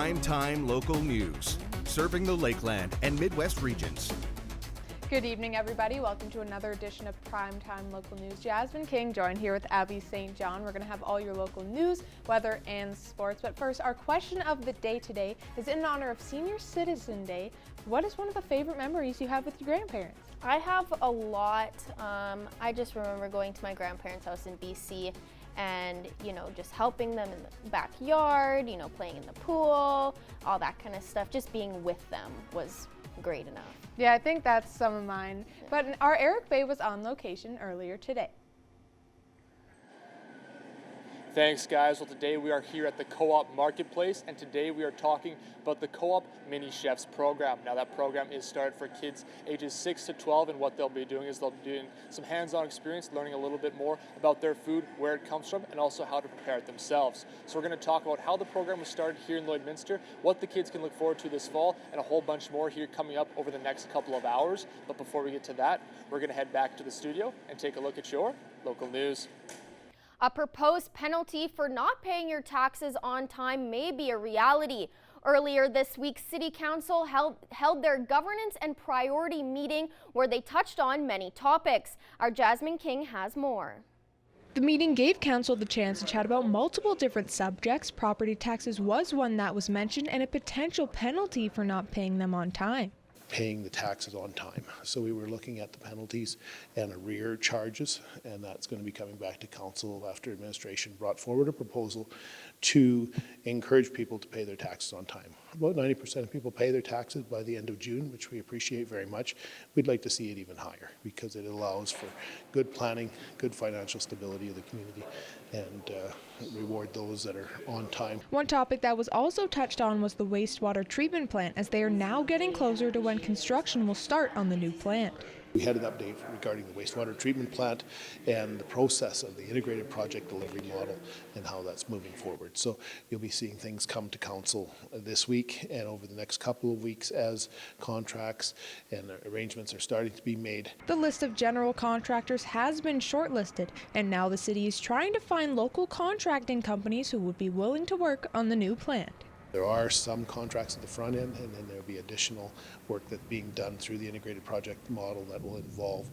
Prime Time Local News, serving the Lakeland and Midwest regions. Good evening, everybody. Welcome to another edition of Primetime Local News. Jasmine King joined here with Abby St. John. We're going to have all your local news, weather, and sports. But first, our question of the day today is in honor of Senior Citizen Day. What is one of the favorite memories you have with your grandparents? I have a lot. I just remember going to my grandparents' house in BC and, just helping them in the backyard, playing in the pool, all that kind of stuff. Just being with them was great enough. Yeah, I think that's some of mine. But our Eric Bay was on location earlier today. Thanks, guys. Well, today we are here at the Co-op Marketplace, and today we are talking about the Co-op Mini Chefs program. Now, that program is started for kids ages 6 to 12, and what they'll be doing is they'll be doing some hands-on experience, learning a little bit more about their food, where it comes from, and also how to prepare it themselves. So we're going to talk about how the program was started here in Lloydminster, what the kids can look forward to this fall, and a whole bunch more here coming up over the next couple of hours. But before we get to that, we're going to head back to the studio and take a look at your local news. A proposed penalty for not paying your taxes on time may be a reality. Earlier this week, City Council held their governance and priority meeting where they touched on many topics. Our Jasmine King has more. The meeting gave council the chance to chat about multiple different subjects. Property taxes was one that was mentioned, and a potential penalty for not paying them on time. Paying the taxes on time. So we were looking at the penalties and arrear charges, and that's going to be coming back to council after administration brought forward a proposal to encourage people to pay their taxes on time. About 90% of people pay their taxes by the end of June, which we appreciate very much. We'd like to see it even higher because it allows for good planning, good financial stability of the community, and reward those that are on time. One topic that was also touched on was the wastewater treatment plant, as they are now getting closer to when construction will start on the new plant. We had an update regarding the wastewater treatment plant and the process of the integrated project delivery model and how that's moving forward. So you'll be seeing things come to council this week and over the next couple of weeks as contracts and arrangements are starting to be made. The list of general contractors has been shortlisted, and now the city is trying to find local contracting companies who would be willing to work on the new plant. There are some contracts at the front end, and then there'll be additional work that's being done through the integrated project model that will involve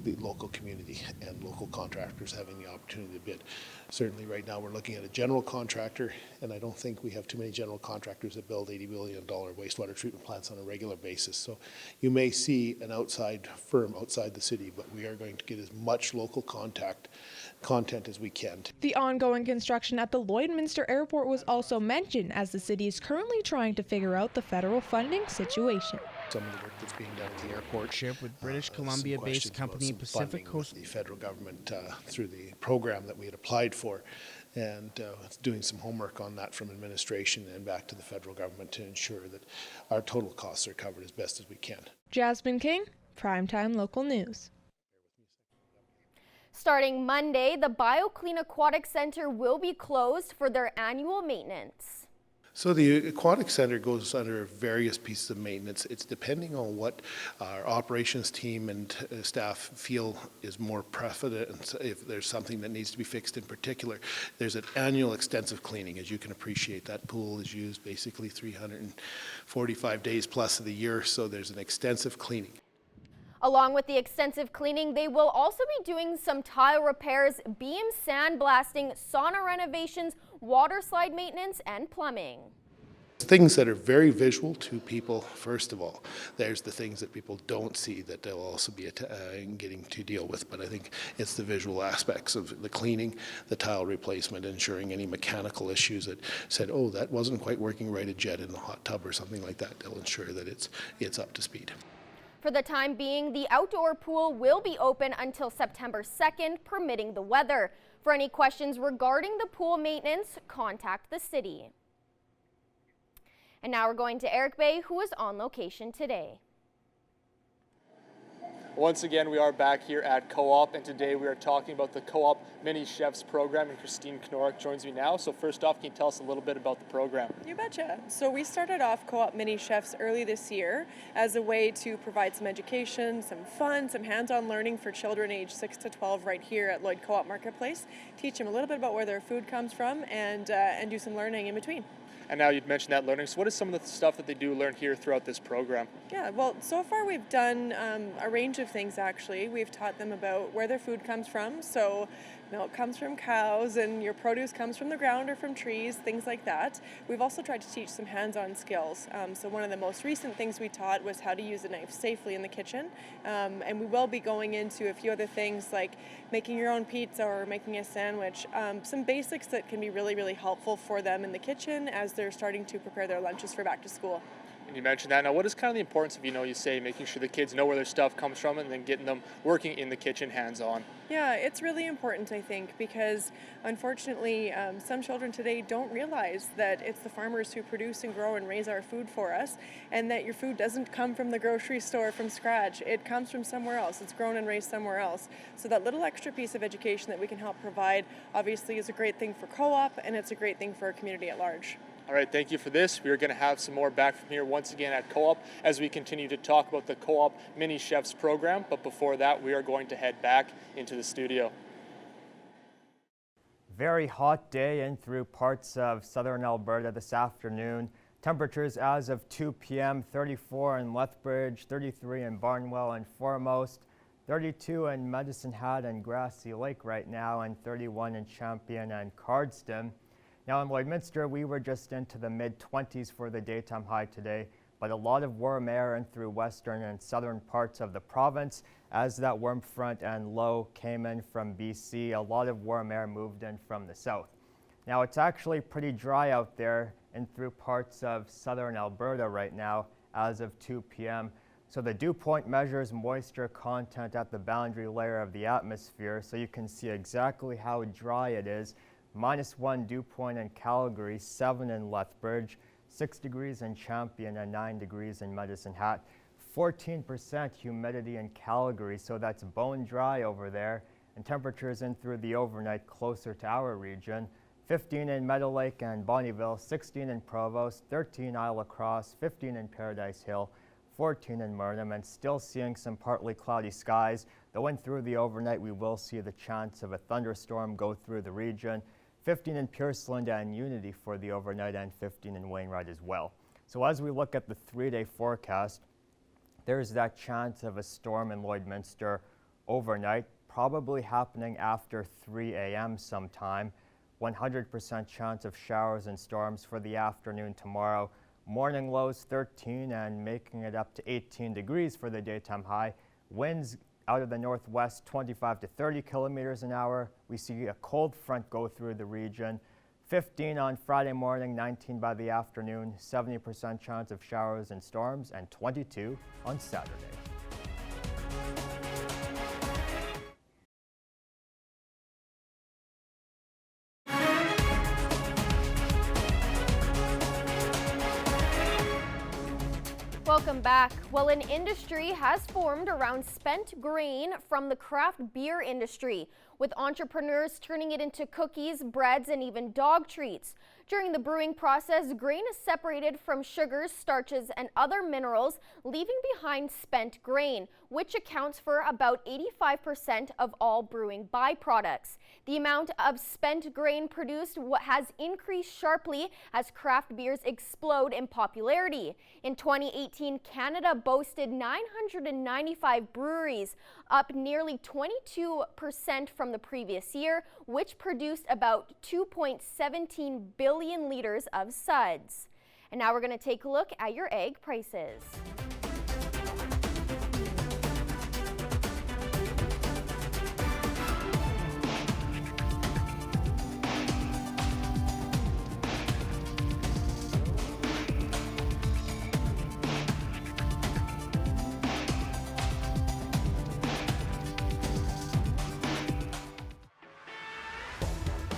the local community and local contractors having the opportunity to bid. Certainly right now we're looking at a general contractor, and I don't think we have too many general contractors that build $80 billion wastewater treatment plants on a regular basis. So you may see an outside firm outside the city, but we are going to get as much local content as we can. The ongoing construction at the Lloydminster Airport was also mentioned, as the city is currently trying to figure out the federal funding situation. Some of the work that's being done at the airport. With British Columbia-based company Pacific Coast. The federal government through the program that we had applied for, and doing some homework on that from administration and back to the federal government to ensure that our total costs are covered as best as we can. Jasmine King, Primetime Local News. Starting Monday, the BioClean Aquatic Center will be closed for their annual maintenance. So the Aquatic Center goes under various pieces of maintenance. It's depending on what our operations team and staff feel is more prevalent. If there's something that needs to be fixed in particular, there's an annual extensive cleaning. As you can appreciate, that pool is used basically 345 days plus of the year, so there's an extensive cleaning. Along with the extensive cleaning, they will also be doing some tile repairs, beam sandblasting, sauna renovations, water slide maintenance, and plumbing. Things that are very visual to people, first of all. There's the things that people don't see that they'll also be getting to deal with. But I think it's the visual aspects of the cleaning, the tile replacement, ensuring any mechanical issues that said, oh, that wasn't quite working right, a jet in the hot tub or something like that. They'll ensure that it's up to speed. For the time being, the outdoor pool will be open until September 2nd, permitting the weather. For any questions regarding the pool maintenance, contact the city. And now we're going to Eric Bay, who is on location today. Once again, we are back here at Co-op, and today we are talking about the Co-op Mini Chefs program, and Christine Knorik joins me now. So first off, can you tell us a little bit about the program? You betcha. So we started off Co-op Mini Chefs early this year as a way to provide some education, some fun, some hands-on learning for children aged 6 to 12 right here at Lloyd Co-op Marketplace. Teach them a little bit about where their food comes from and do some learning in between. And now you'd mentioned that learning. So what is some of the stuff that they do learn here throughout this program? Yeah, well, so far we've done a range of things actually. We've taught them about where their food comes from. So milk comes from cows and your produce comes from the ground or from trees, things like that. We've also tried to teach some hands-on skills. So one of the most recent things we taught was how to use a knife safely in the kitchen. And we will be going into a few other things like making your own pizza or making a sandwich. Some basics that can be really, really helpful for them in the kitchen as they're starting to prepare their lunches for back to school. And you mentioned that. Now, what is kind of the importance of, you say making sure the kids know where their stuff comes from and then getting them working in the kitchen hands-on? Yeah, it's really important, I think, because unfortunately, some children today don't realize that it's the farmers who produce and grow and raise our food for us, and that your food doesn't come from the grocery store from scratch. It comes from somewhere else. It's grown and raised somewhere else. So that little extra piece of education that we can help provide obviously is a great thing for Co-op, and it's a great thing for our community at large. All right, thank you for this. We are going to have some more back from here once again at Co-op as we continue to talk about the Co-op Mini Chefs program. But before that, we are going to head back into the studio. Very hot day in through parts of southern Alberta this afternoon. Temperatures as of 2 p.m. 34 in Lethbridge, 33 in Barnwell and Foremost, 32 in Medicine Hat and Grassy Lake right now, and 31 in Champion and Cardston. Now in Lloydminster, we were just into the mid-20s for the daytime high today, but a lot of warm air in through western and southern parts of the province as that warm front and low came in from BC. A lot of warm air moved in from the south. Now it's actually pretty dry out there and through parts of southern Alberta right now as of 2 p.m. So the dew point measures moisture content at the boundary layer of the atmosphere, so you can see exactly how dry it is. -1 dew point in Calgary, 7 in Lethbridge, 6 degrees in Champion and 9 degrees in Medicine Hat. 14% humidity in Calgary, so that's bone dry over there. And temperatures in through the overnight closer to our region. 15 in Meadow Lake and Bonnyville, 16 in Provost, 13 Isle Lacrosse, 15 in Paradise Hill, 14 in Murnum, and still seeing some partly cloudy skies. Though in through the overnight, we will see the chance of a thunderstorm go through the region. 15 in Pierceland and Unity for the overnight, and 15 in Wainwright as well. So as we look at the 3-day forecast, there's that chance of a storm in Lloydminster overnight, probably happening after 3 a.m. sometime. 100% chance of showers and storms for the afternoon tomorrow. Morning lows 13 and making it up to 18 degrees for the daytime high. Winds out of the northwest 25 to 30 kilometers an hour. We see a cold front go through the region. 15 on Friday morning, 19 by the afternoon, 70% chance of showers and storms, and 22 on Saturday. Welcome back. Well, an industry has formed around spent grain from the craft beer industry, with entrepreneurs turning it into cookies, breads, and even dog treats. During the brewing process, grain is separated from sugars, starches, and other minerals, leaving behind spent grain, which accounts for about 85% of all brewing byproducts. The amount of spent grain produced has increased sharply as craft beers explode in popularity. In 2018, Canada boasted 995 breweries, up nearly 22% from the previous year, which produced about 2.17 billion liters of suds. And now we're going to take a look at your egg prices.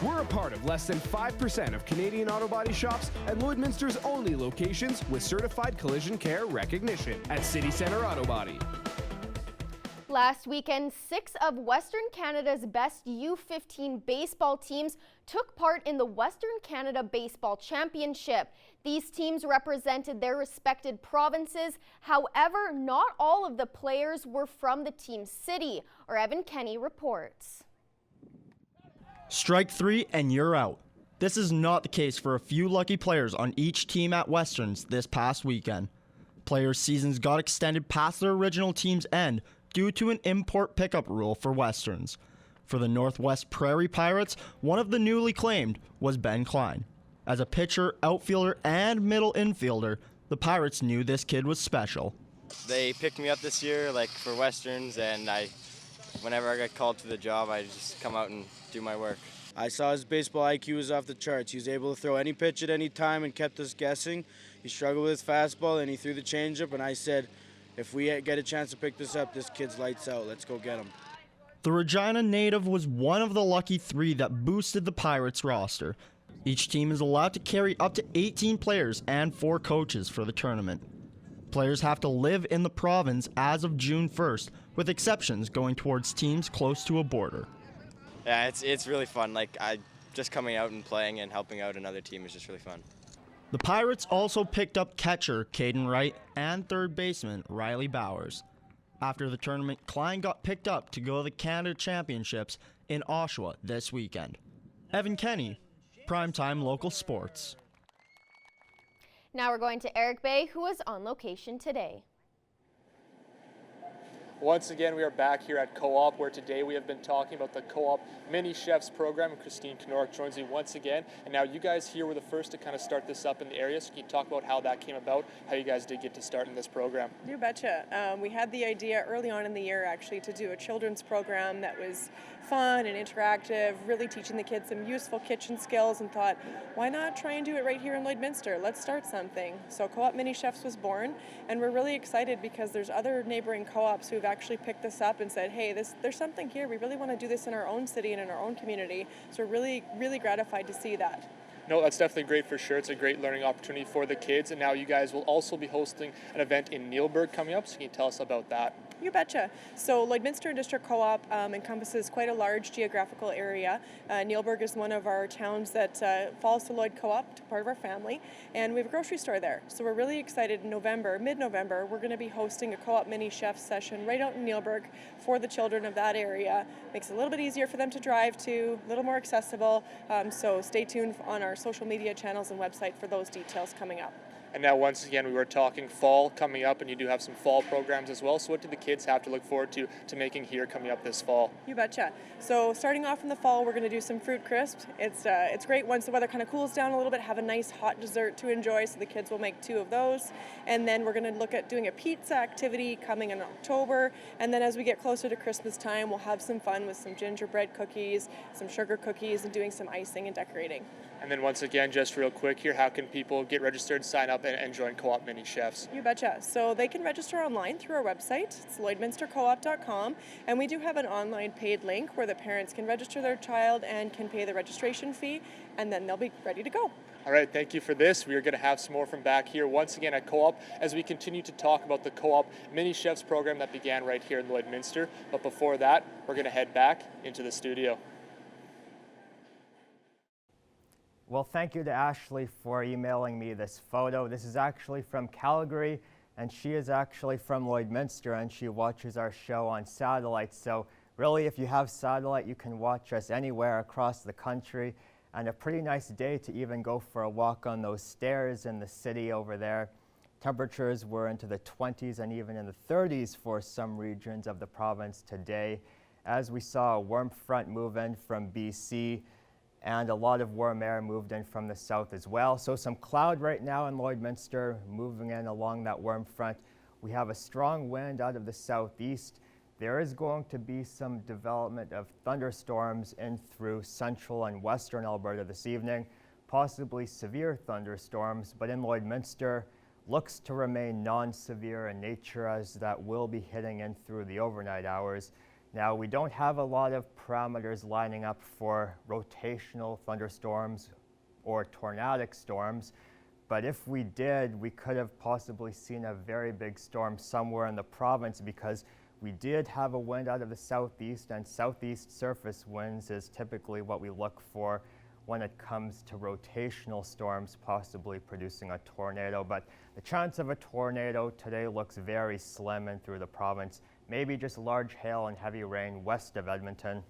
We're a part of less than 5% of Canadian auto body shops and Lloydminster's only locations with certified collision care recognition at City Centre Auto Body. Last weekend, 6 of Western Canada's best U15 baseball teams took part in the Western Canada Baseball Championship. These teams represented their respected provinces. However, not all of the players were from the team city. Our Evan Kenny reports. Strike 3 and you're out. This is not the case for a few lucky players on each team at Westerns this past weekend. Players' seasons got extended past their original team's end due to an import pickup rule for Westerns. For the Northwest Prairie Pirates, one of the newly claimed was Ben Klein. As a pitcher, outfielder, and middle infielder, the Pirates knew this kid was special. They picked me up this year for Westerns, and whenever I got called to the job, I just come out and do my work. I saw his baseball IQ was off the charts. He was able to throw any pitch at any time and kept us guessing. He struggled with his fastball and he threw the changeup, and I said, if we get a chance to pick this up, this kid's lights out. Let's go get him. The Regina native was one of the lucky 3 that boosted the Pirates roster. Each team is allowed to carry up to 18 players and 4 coaches for the tournament. Players have to live in the province as of June 1st, with exceptions going towards teams close to a border. Yeah, it's really fun. Just coming out and playing and helping out another team is just really fun. The Pirates also picked up catcher Caden Wright and third baseman Riley Bowers. After the tournament, Klein got picked up to go to the Canada Championships in Oshawa this weekend. Evan Kenny, Primetime Local Sports. Now we're going to Eric Bay, who was on location today. Once again, we are back here at Co-op, where today we have been talking about the Co-op Mini Chefs program, and Christine Knork joins me once again. And now you guys here were the first to kind of start this up in the area, so can you talk about how that came about, how you guys did get to start in this program? You betcha. We had the idea early on in the year, actually, to do a children's program that was fun and interactive, really teaching the kids some useful kitchen skills, and thought, why not try and do it right here in Lloydminster? Let's start something. So Co-op Mini Chefs was born, and we're really excited because there's other neighboring co-ops who've actually picked this up and said, hey, there's something here. We really want to do this in our own city and in our own community. So we're really, really gratified to see that. No, that's definitely great for sure. It's a great learning opportunity for the kids. And now you guys will also be hosting an event in Neilburg coming up. So can you tell us about that? You betcha. So Lloydminster District Co-op encompasses quite a large geographical area. Neilburg is one of our towns that falls to Lloyd Co-op, part of our family, and we have a grocery store there. So we're really excited in November, mid-November, we're going to be hosting a Co-op Mini Chef session right out in Neilburg for the children of that area. Makes it a little bit easier for them to drive to, a little more accessible. So stay tuned on our social media channels and website for those details coming up. And now, once again, we were talking fall coming up, and you do have some fall programs as well. So what do the kids have to look forward to making here coming up this fall? You betcha. So starting off in the fall, we're going to do some fruit crisps. It's great once the weather kind of cools down a little bit, have a nice hot dessert to enjoy, so the kids will make 2 of those. And then we're going to look at doing a pizza activity coming in October. And then as we get closer to Christmas time, we'll have some fun with some gingerbread cookies, some sugar cookies, and doing some icing and decorating. And then once again, just real quick here, how can people get registered, sign up, and join Co-op Mini Chefs? You betcha. So they can register online through our website. It's lloydminstercoop.com. And we do have an online paid link where the parents can register their child and can pay the registration fee, and then they'll be ready to go. All right, thank you for this. We are going to have some more from back here once again at Co-op as we continue to talk about the Co-op Mini Chefs program that began right here in Lloydminster. But before that, we're going to head back into the studio. Well, thank you to Ashley for emailing me this photo. This is actually from Calgary, and she is actually from Lloydminster, and she watches our show on satellite. So really, if you have satellite, you can watch us anywhere across the country. And a pretty nice day to even go for a walk on those stairs in the city over there. Temperatures were into the 20s and even in the 30s for some regions of the province today, as we saw a warm front move in from BC, and a lot of warm air moved in from the south as well. So some cloud right now in Lloydminster moving in along that warm front. We have a strong wind out of the southeast. There is going to be some development of thunderstorms in through central and western Alberta this evening, possibly severe thunderstorms, but in Lloydminster looks to remain non-severe in nature, as that will be hitting in through the overnight hours. Now, we don't have a lot of parameters lining up for rotational thunderstorms or tornadic storms, but if we did, we could have possibly seen a very big storm somewhere in the province, because we did have a wind out of the southeast, and southeast surface winds is typically what we look for when it comes to rotational storms possibly producing a tornado. But the chance of a tornado today looks very slim in through the province. Maybe just large hail and heavy rain west of Edmonton.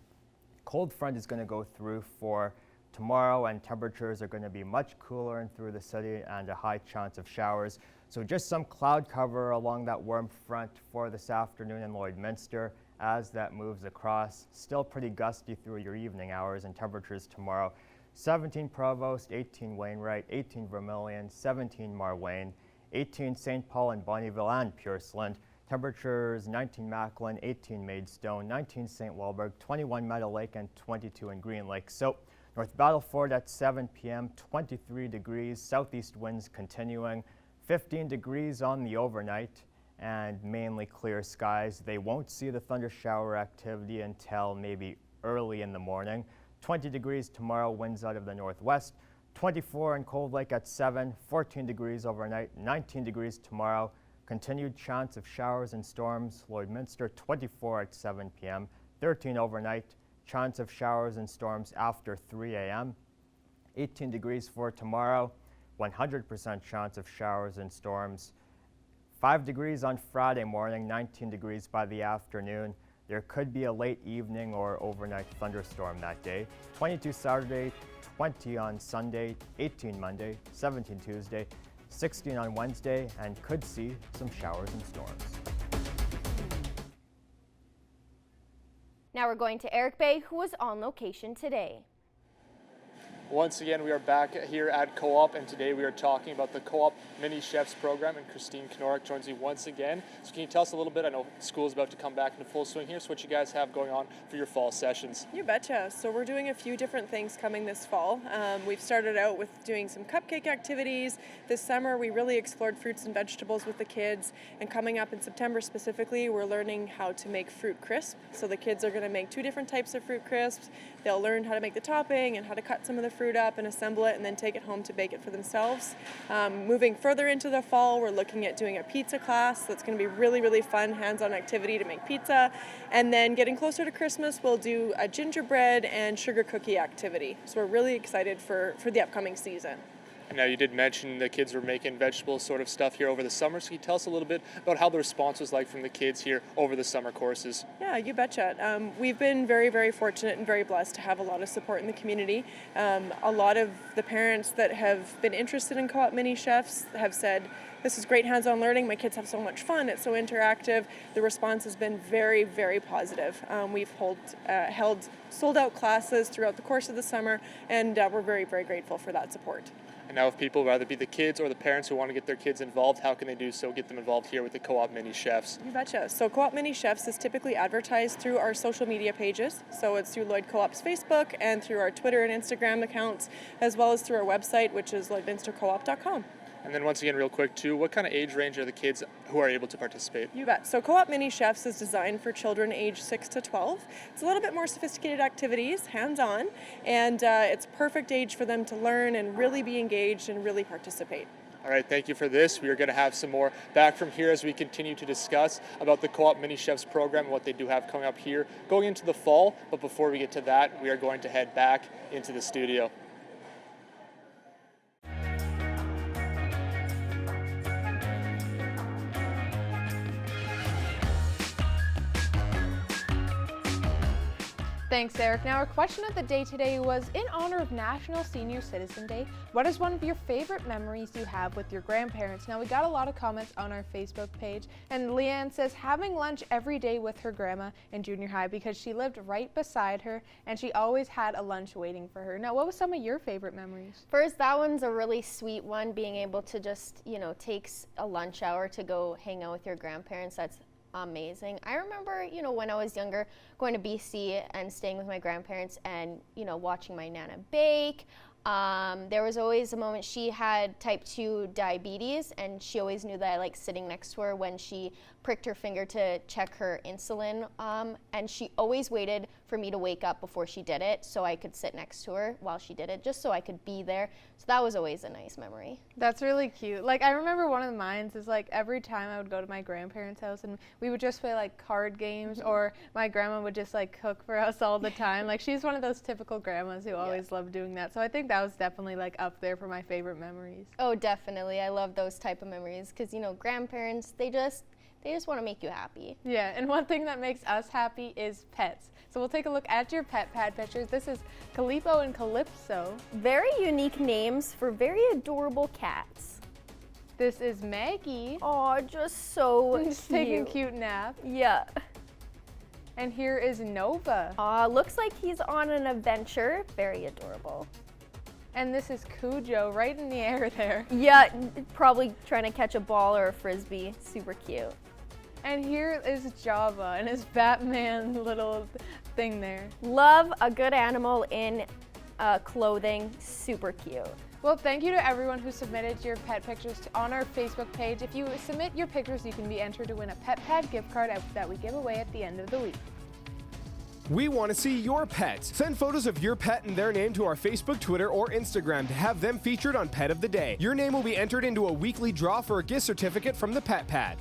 Cold front is going to go through for tomorrow, and temperatures are going to be much cooler in through the city and a high chance of showers. So just some cloud cover along that warm front for this afternoon in Lloydminster as that moves across. Still pretty gusty through your evening hours, and temperatures tomorrow 17 Provost, 18 Wainwright, 18 Vermilion, 17 Marwayne, 18 St. Paul and Bonnyville and Purslane. Temperatures 19 Macklin, 18 Maidstone, 19 St. Walburg, 21 Meadow Lake, and 22 in Green Lake. So North Battleford at 7 p.m., 23 degrees, southeast winds continuing, 15 degrees on the overnight, and mainly clear skies. They won't see the thunder shower activity until maybe early in the morning. 20 degrees tomorrow, winds out of the northwest. 24 in Cold Lake at 7, 14 degrees overnight, 19 degrees tomorrow. Continued chance of showers and storms. Lloydminster 24 at 7 p.m., 13 overnight. Chance of showers and storms after 3 a.m. 18 degrees for tomorrow. 100% chance of showers and storms. 5 degrees on Friday morning, 19 degrees by the afternoon. There could be a late evening or overnight thunderstorm that day. 22 Saturday, 20 on Sunday, 18 Monday, 17 Tuesday, 16 on Wednesday, and could see some showers and storms. Now we're going to Eric Bay, who was on location today. Once again, we are back here at Co-op, and today we are talking about the Co-op Mini Chefs program, and Christine Knorik joins me once again. So can you tell us a little bit, I know school is about to come back into full swing here, so what you guys have going on for your fall sessions? You betcha. So we're doing a few different things coming this fall. We've started out with doing some cupcake activities. This summer we really explored fruits and vegetables with the kids, and coming up in September specifically, we're learning how to make fruit crisp. So the kids are going to make 2 different types of fruit crisps. They'll learn how to make the topping and how to cut some of the fruit up and assemble it and then take it home to bake it for themselves. Moving further into the fall, we're looking at doing a pizza class. That's going to be really, really fun hands-on activity to make pizza. And then getting closer to Christmas, we'll do a gingerbread and sugar cookie activity. So we're really excited for the upcoming season. And now you did mention the kids were making vegetable sort of stuff here over the summer, so can you tell us a little bit about how the response was like from the kids here over the summer courses? Yeah, you betcha. We've been very, very fortunate and very blessed to have a lot of support in the community. A lot of the parents that have been interested in Co-op Mini Chefs have said, this is great hands-on learning, my kids have so much fun, it's so interactive. The response has been very, very positive. We've held sold-out classes throughout the course of the summer, and we're very, very grateful for that support. And now if people, whether it be the kids or the parents who want to get their kids involved, how can they do so, get them involved here with the Co-op Mini Chefs? You betcha. So Co-op Mini Chefs is typically advertised through our social media pages. So it's through Lloyd Co-op's Facebook and through our Twitter and Instagram accounts, as well as through our website, which is lloydminstercoop.com. And then once again, real quick too, what kind of age range are the kids who are able to participate? You bet. So Co-op Mini Chefs is designed for children age 6 to 12. It's a little bit more sophisticated activities, hands-on, and it's perfect age for them to learn and really be engaged and really participate. All right, thank you for this. We are going to have some more back from here as we continue to discuss about the Co-op Mini Chefs program and what they do have coming up here going into the fall. But before we get to that, we are going to head back into the studio. Thanks, Eric. Now, our question of the day today was, in honor of National Senior Citizen Day, what is one of your favorite memories you have with your grandparents? Now, we got a lot of comments on our Facebook page, and Leanne says having lunch every day with her grandma in junior high because she lived right beside her and she always had a lunch waiting for her. Now, what was some of your favorite memories? First, that one's a really sweet one, being able to just, take a lunch hour to go hang out with your grandparents. That's amazing. I remember, when I was younger, going to BC and staying with my grandparents and, watching my Nana bake. There was always a moment, she had type 2 diabetes, and she always knew that I liked sitting next to her when she pricked her finger to check her insulin, and she always waited for me to wake up before she did it so I could sit next to her while she did it, just so I could be there. So that was always a nice memory. That's really cute. I remember one of mine is every time I would go to my grandparents' house and we would just play card games, or my grandma would just cook for us all the time. She's one of those typical grandmas who always loved doing that. So I think that was definitely up there for my favorite memories. Oh, definitely. I love those type of memories because, grandparents, They just want to make you happy. Yeah, and one thing that makes us happy is pets. So we'll take a look at your pet pad pictures. This is Calipo and Calypso. Very unique names for very adorable cats. This is Maggie. Oh, just so just taking a cute nap. Yeah. And here is Nova. Looks like he's on an adventure. Very adorable. And this is Cujo, right in the air there. Yeah, probably trying to catch a ball or a frisbee. Super cute. And here is Java and his Batman little thing there. Love a good animal in clothing. Super cute. Well, thank you to everyone who submitted your pet pictures on our Facebook page. If you submit your pictures, you can be entered to win a Pet Pad gift card that we give away at the end of the week. We want to see your pets. Send photos of your pet and their name to our Facebook, Twitter, or Instagram to have them featured on Pet of the Day. Your name will be entered into a weekly draw for a gift certificate from the Pet Pad.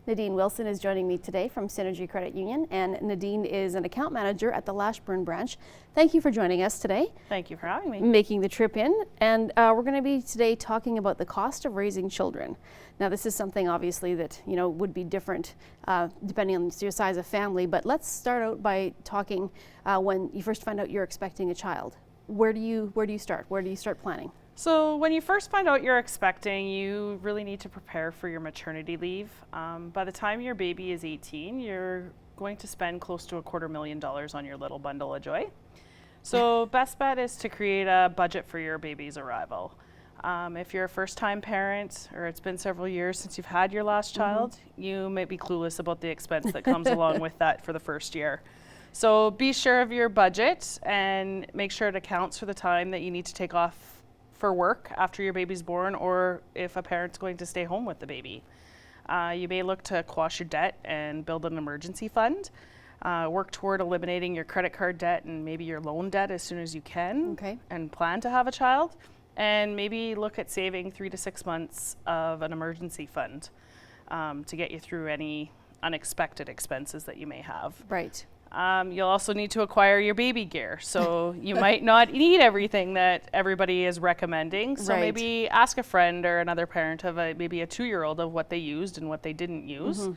Nadine Wilson is joining me today from Synergy Credit Union, and Nadine is an account manager at the Lashburn branch. Thank you for joining us today. Thank you for having me. Making the trip in, and we're going to be today talking about the cost of raising children. Now, this is something obviously that would be different depending on your size of family, but let's start out by talking when you first find out you're expecting a child. Where do you start? Where do you start planning? So when you first find out you're expecting, you really need to prepare for your maternity leave. By the time your baby is 18, you're going to spend close to $250,000 on your little bundle of joy. So best bet is to create a budget for your baby's arrival. If you're a first-time parent or it's been several years since you've had your last child, you may be clueless about the expense that comes along with that for the first year. So be sure of your budget and make sure it accounts for the time that you need to take off for work after your baby's born, or if a parent's going to stay home with the baby. You may look to quash your debt and build an emergency fund. Work toward eliminating your credit card debt and maybe your loan debt as soon as you can, and plan to have a child. And maybe look at saving 3 to 6 months of an emergency fund to get you through any unexpected expenses that you may have. Right. You'll also need to acquire your baby gear. So you might not need everything that everybody is recommending. So maybe ask a friend or another parent of maybe a 2-year-old of what they used and what they didn't use.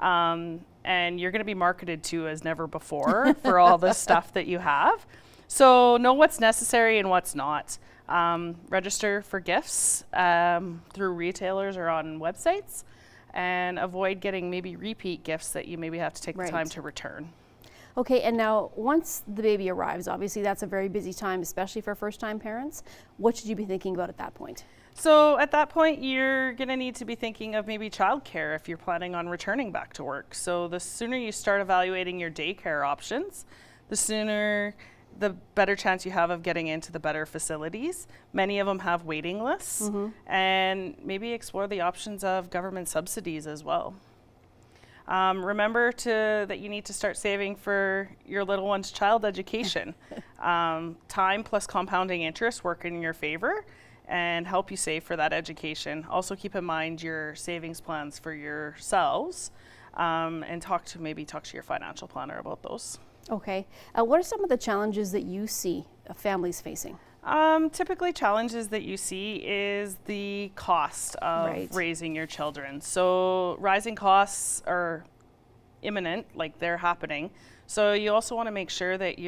And you're going to be marketed to as never before for all the stuff that you have. So know what's necessary and what's not. Register for gifts through retailers or on websites, and avoid getting maybe repeat gifts that you maybe have to take the time to return. Okay, and now once the baby arrives, obviously that's a very busy time, especially for first-time parents. What should you be thinking about at that point? So at that point, you're going to need to be thinking of maybe childcare if you're planning on returning back to work. So the sooner you start evaluating your daycare options, the better chance you have of getting into the better facilities. Many of them have waiting lists, and maybe explore the options of government subsidies as well. Remember that you need to start saving for your little one's child education. Time plus compounding interest work in your favor and help you save for that education. Also keep in mind your savings plans for yourselves, and talk to your financial planner about those. Okay. What are some of the challenges that you see families facing? Typically challenges that you see is the cost of raising your children. So rising costs are imminent, like they're happening. So you also want to make sure that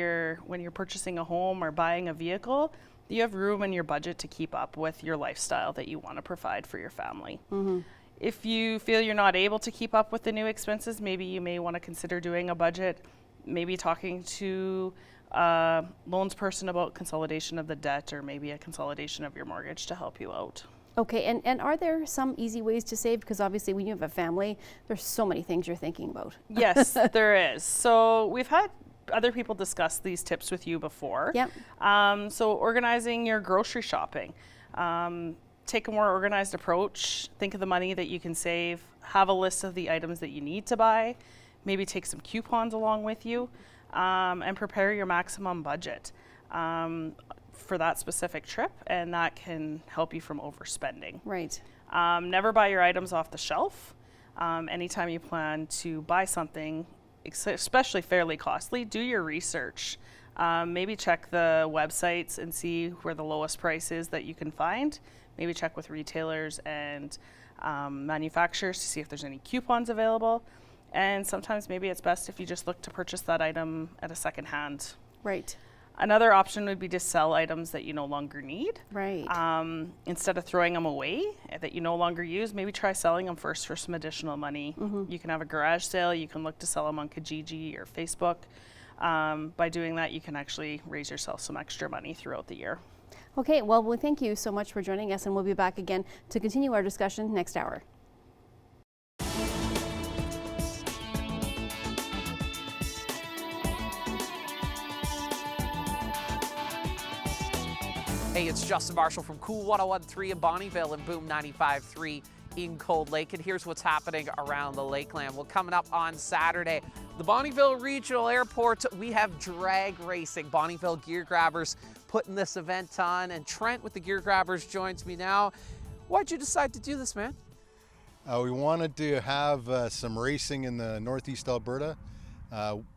when you're purchasing a home or buying a vehicle, you have room in your budget to keep up with your lifestyle that you want to provide for your family. If you feel you're not able to keep up with the new expenses, maybe you may want to consider doing a budget, maybe talking to loans person about consolidation of the debt, or maybe a consolidation of your mortgage to help you out. Okay, and are there some easy ways to save? Because obviously when you have a family, there's so many things you're thinking about. Yes, there is. So we've had other people discuss these tips with you before. Yep. So organizing your grocery shopping. Take a more organized approach. Think of the money that you can save. Have a list of the items that you need to buy. Maybe take some coupons along with you. And prepare your maximum budget for that specific trip, and that can help you from overspending. Right. Never buy your items off the shelf. Anytime you plan to buy something, especially fairly costly, do your research. Maybe check the websites and see where the lowest price is that you can find. Maybe check with retailers and manufacturers to see if there's any coupons available. And sometimes maybe it's best if you just look to purchase that item at a second hand. Right. Another option would be to sell items that you no longer need. Right. Instead of throwing them away that you no longer use, maybe try selling them first for some additional money. You can have a garage sale. You can look to sell them on Kijiji or Facebook. By doing that, you can actually raise yourself some extra money throughout the year. Okay, well, we thank you so much for joining us, and we'll be back again to continue our discussion next hour. Hey, it's Justin Marshall from Cool 101.3 in Bonnyville and Boom 95.3 in Cold Lake. And here's what's happening around the Lakeland. Well, coming up on Saturday, the Bonnyville Regional Airport, we have drag racing. Bonnyville Gear Grabbers putting this event on. And Trent with the Gear Grabbers joins me now. Why'd you decide to do this, man? We wanted to have some racing in the Northeast Alberta.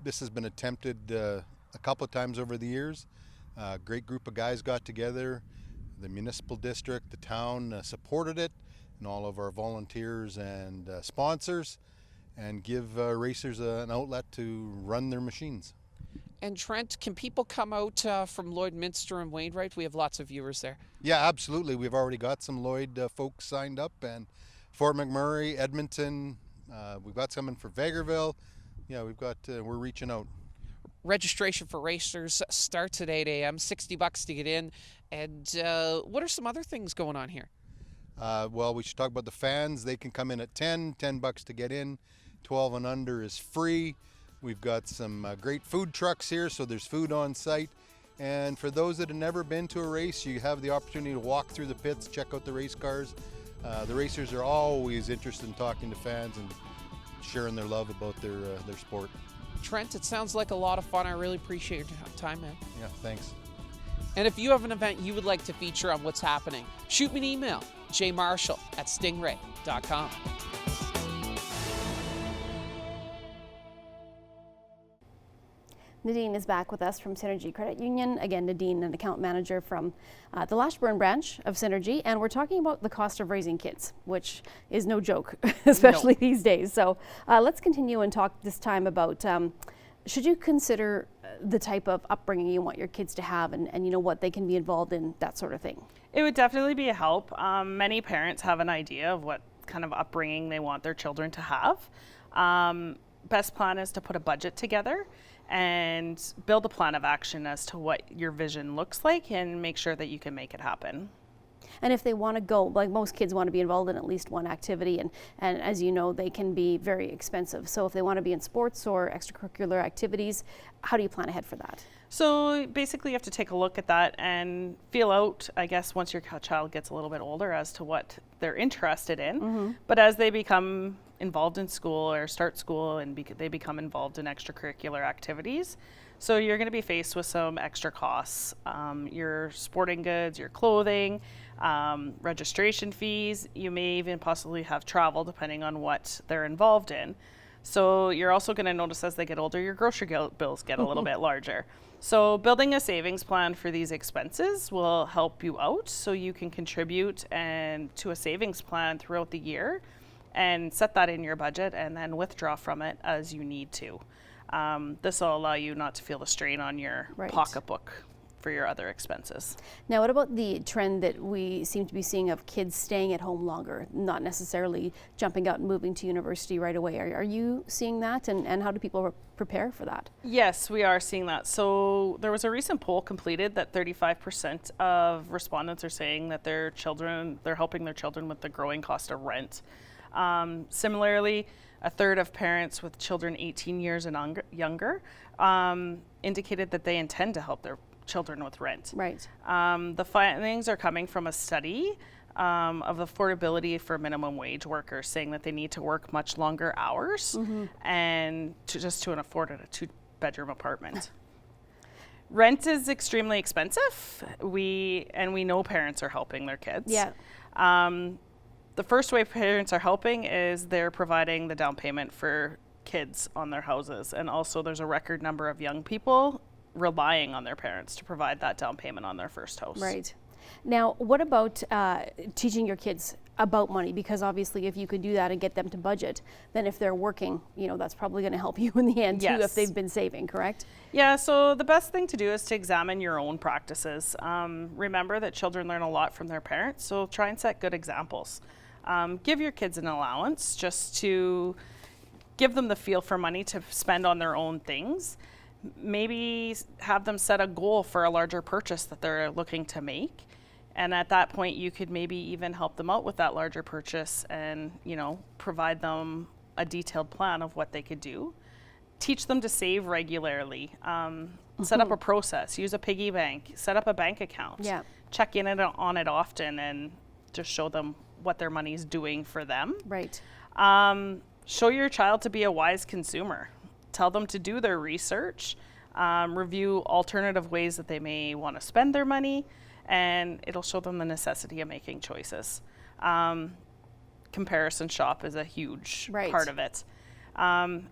This has been attempted a couple of times over the years. A great group of guys got together. The municipal district, the town supported it, and all of our volunteers and sponsors, and give racers an outlet to run their machines. And Trent, can people come out from Lloydminster and Wainwright? We have lots of viewers there. Yeah, absolutely. We've already got some Lloyd folks signed up, and Fort McMurray, Edmonton. We've got some in for Vegreville. Yeah, we're reaching out. Registration for racers starts at 8 a.m., $60 to get in. And what are some other things going on here? Well, we should talk about the fans. They can come in at $10 to get in. 12 and under is free. We've got some great food trucks here, so there's food on site. And for those that have never been to a race, you have the opportunity to walk through the pits, check out the race cars. The racers are always interested in talking to fans and sharing their love about their sport. Trent, it sounds like a lot of fun. I really appreciate your time, man. Yeah, thanks. And if you have an event you would like to feature on What's Happening, shoot me an email, jmarshall@stingray.com. Nadine is back with us from Synergy Credit Union. Again, Nadine, an account manager from the Lashburn branch of Synergy, and we're talking about the cost of raising kids, which is no joke, especially these days. So let's continue and talk this time about should you consider the type of upbringing you want your kids to have, and you know what they can be involved in, that sort of thing. It would definitely be a help. Many parents have an idea of what kind of upbringing they want their children to have. Best plan is to put a budget together and build a plan of action as to what your vision looks like and make sure that you can make it happen. And if they want to go, like most kids want to be involved in at least one activity, and as you know, they can be very expensive. So if they want to be in sports or extracurricular activities, how do you plan ahead for that? So basically you have to take a look at that and feel out, I guess, once your child gets a little bit older as to what they're interested in. But as they become involved in school or start school and they become involved in extracurricular activities, so you're going to be faced with some extra costs. Your sporting goods, your clothing, registration fees. You may even possibly have travel depending on what they're involved in. So you're also going to notice as they get older, your grocery bills get a little bit larger. So building a savings plan for these expenses will help you out so you can contribute to a savings plan throughout the year and set that in your budget and then withdraw from it as you need to. This will allow you not to feel the strain on your pocketbook for your other expenses. Now, what about the trend that we seem to be seeing of kids staying at home longer, not necessarily jumping out and moving to university right away? Are you seeing that, and how do people prepare for that? Yes, we are seeing that. So there was a recent poll completed that 35% of respondents are saying that they're helping their children with the growing cost of rent. Similarly, a third of parents with children 18 years and younger indicated that they intend to help their children with rent. Right. The findings are coming from a study of affordability for minimum wage workers, saying that they need to work much longer hours and to afford a 2-bedroom apartment. Rent is extremely expensive. We know parents are helping their kids. Yeah. The first way parents are helping is they're providing the down payment for kids on their houses. And also there's a record number of young people relying on their parents to provide that down payment on their first house. Right. Now, what about teaching your kids about money? Because obviously if you can do that and get them to budget, then if they're working, that's probably going to help you in the end too, if they've been saving, correct? Yeah, so the best thing to do is to examine your own practices. Remember that children learn a lot from their parents, so try and set good examples. Give your kids an allowance just to give them the feel for money to spend on their own things. Maybe have them set a goal for a larger purchase that they're looking to make. And at that point, you could maybe even help them out with that larger purchase and, provide them a detailed plan of what they could do. Teach them to save regularly. Set up a process. Use a piggy bank. Set up a bank account. Yeah. Check in on it often and just show them what their money is doing for them. Right. Show your child to be a wise consumer. Tell them to do their research. Review alternative ways that they may want to spend their money. And it'll show them the necessity of making choices. Comparison shop is a huge part of it.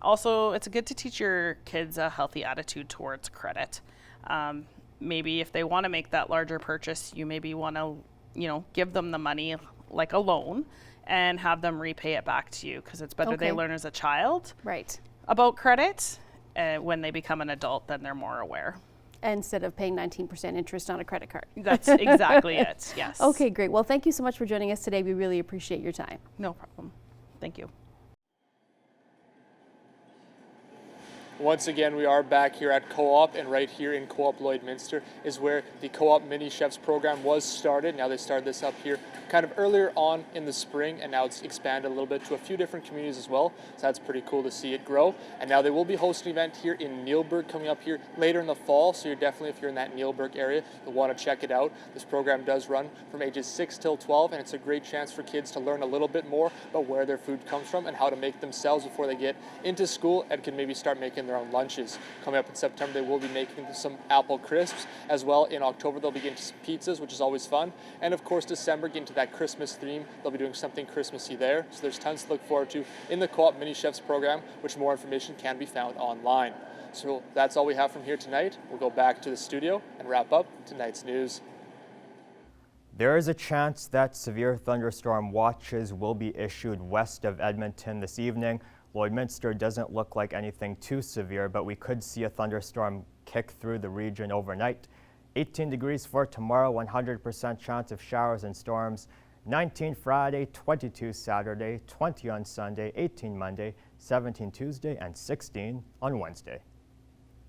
Also, it's good to teach your kids a healthy attitude towards credit. Maybe if they want to make that larger purchase, you maybe want to, give them the money like a loan and have them repay it back to you, because it's better they learn as a child about credit. When they become an adult, then they're more aware. Instead of paying 19% interest on a credit card. That's exactly it, yes. Okay, great. Well, thank you so much for joining us today. We really appreciate your time. No problem. Thank you. Once again, we are back here at Co-op, and right here in Co-op Lloydminster is where the Co-op Mini Chefs program was started. Now they started this up here kind of earlier on in the spring, and now it's expanded a little bit to a few different communities as well. So that's pretty cool to see it grow. And now they will be hosting an event here in Neilburg coming up here later in the fall. So you're definitely, if you're in that Neilburg area, you'll want to check it out. This program does run from ages 6 till 12, and it's a great chance for kids to learn a little bit more about where their food comes from and how to make themselves before they get into school and can maybe start making their own lunches. Coming up in September, they will be making some apple crisps as well. In October, they'll be getting some pizzas, which is always fun. And of course, December, getting to that Christmas theme, they'll be doing something Christmassy there. So there's tons to look forward to in the Co-op Mini Chefs program, which more information can be found online. So that's all we have from here tonight. We'll go back to the studio and wrap up tonight's news. There is a chance that severe thunderstorm watches will be issued west of Edmonton this evening. Lloydminster doesn't look like anything too severe, but we could see a thunderstorm kick through the region overnight. 18 degrees for tomorrow, 100% chance of showers and storms. 19 Friday, 22 Saturday, 20 on Sunday, 18 Monday, 17 Tuesday, and 16 on Wednesday.